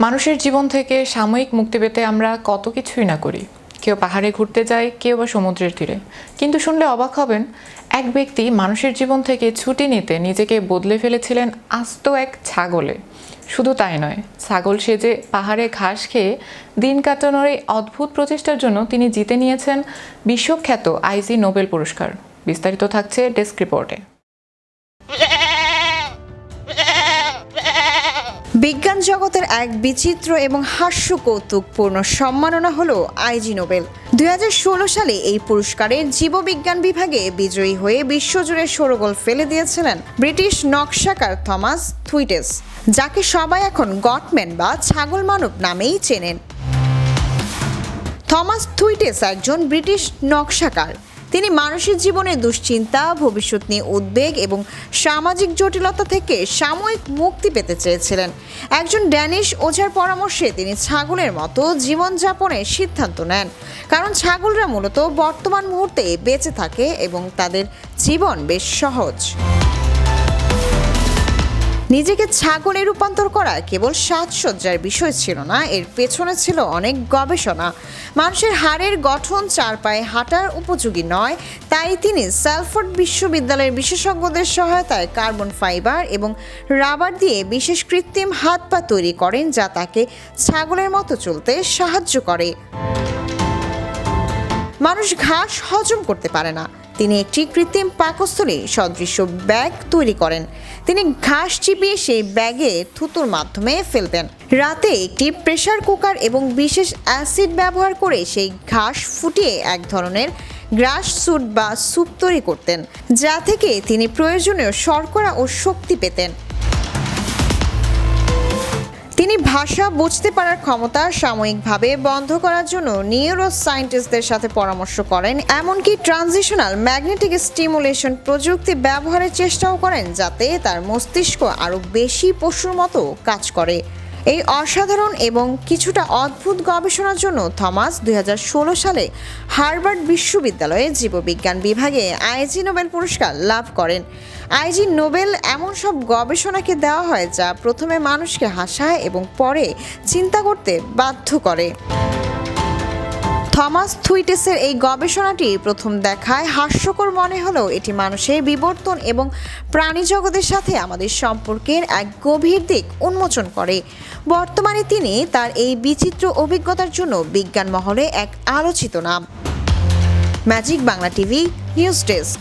মানুষের জীবন থেকে সাময়িক মুক্তি পেতে আমরা কত কিছুই না করি। কেউ পাহাড়ে ঘুরতে যায়, কেউ বা সমুদ্রের তীরে। কিন্তু শুনলে অবাক হবেন, এক ব্যক্তি মানুষের জীবন থেকে ছুটি নিতে নিজেকে বদলে ফেলেছিলেন আস্ত এক ছাগলে। শুধু তাই নয়, ছাগল সেজে পাহাড়ে ঘাস খেয়ে দিন কাটানোর এই অদ্ভুত প্রচেষ্টার জন্য তিনি জিতে নিয়েছেন বিশ্বখ্যাত আইজি নোবেল পুরস্কার। বিস্তারিত থাকছে ডেস্ক রিপোর্টে। বিজ্ঞান জগতের এক বিচিত্র এবং হাস্যকৌতুকপূর্ণ সম্মাননা হলো আইজি নোবেল। 2016 সালে এই পুরস্কারের জীববিজ্ঞান বিভাগে বিজয়ী হয়ে বিশ্বজুড়ে শোরগোল ফেলে দিয়েছিলেন ব্রিটিশ নকশাকার থমাস থুইটেস, যাকে সবাই এখন গটম্যান বা ছাগল মানব নামেই চেনেন। থমাস থুইটেস একজন ব্রিটিশ নকশাকার। তিনি মানুষের জীবনে দুশ্চিন্তা, ভবিষ্যৎ নিয়ে উদ্বেগ এবং সামাজিক জটিলতা থেকে সাময়িক মুক্তি পেতে চেয়েছিলেন। একজন ড্যানিশ ওঝার পরামর্শে তিনি ছাগলের মতো জীবনযাপনের সিদ্ধান্ত নেন, কারণ ছাগলরা মূলত বর্তমান মুহূর্তে বেঁচে থাকে এবং তাদের জীবন বেশ সহজ। নিজেকে ছাগলে রূপান্তর করা কেবল সাজসজ্জার বিষয় ছিল না, এর পেছনে ছিল অনেক গবেষণা। মানুষের হাড়ের গঠন চার পায়ে হাঁটার উপযোগী নয়, তাই তিনি স্যালফোর্ড বিশ্ববিদ্যালয়ের বিশেষজ্ঞদের সহায়তায় কার্বন ফাইবার এবং রাবার দিয়ে বিশেষ কৃত্রিম হাত পা তৈরি করেন, যা তাকে ছাগলের মতো চলতে সাহায্য করে। মানুষ ঘাস হজম করতে পারে না। তিনি একটি কৃত্রিম পাকস্থলী সদৃশ্য ব্যাগ তৈরি করেন। তিনি ঘাস চিপিয়ে সেই ব্যাগে থুতুর মাধ্যমে ফেলতেন। রাতে একটি প্রেসার কুকার এবং বিশেষ অ্যাসিড ব্যবহার করে সেই ঘাস ফুটিয়ে এক ধরনের গ্রাস স্যুপ বা স্যুপ তৈরি করতেন, যা থেকে তিনি প্রয়োজনীয় শর্করা ও শক্তি পেতেন। তিনি ভাষা বুঝতে পারার ক্ষমতা সাময়িকভাবে বন্ধ করার জন্য নিউরো সায়েন্টিস্টদের সাথে পরামর্শ করেন, এমনকি ট্রানজিশনাল ম্যাগনেটিক স্টিমুলেশন প্রযুক্তি ব্যবহারের চেষ্টাও করেন, যাতে তার মস্তিষ্ক আরও বেশি পশুর মতো কাজ করে। এই অসাধারণ এবং কিছুটা অদ্ভুত গবেষণার জন্য থমাস 2016 সালে হার্ভার্ড বিশ্ববিদ্যালয়ে জীববিজ্ঞান বিভাগে আইজি নোবেল পুরস্কার লাভ করেন। আইজি নোবেল এমন সব গবেষণাকে দেওয়া হয় যা প্রথমে মানুষকে হাসায় এবং পরে চিন্তা করতে বাধ্য করে। থমাস থুইটেসের এই গবেষণাটি প্রথম দেখায় হাস্যকর মনে হলেও এটি মানুষের বিবর্তন এবং প্রাণী জগতের সাথে আমাদের সম্পর্কের এক গভীর দিক উন্মোচন করে। বর্তমানে তিনি তার এই বিচিত্র অভিজ্ঞতার জন্য বিজ্ঞান মহলে এক আলোচিত নাম। Magic Bangla TV news desk.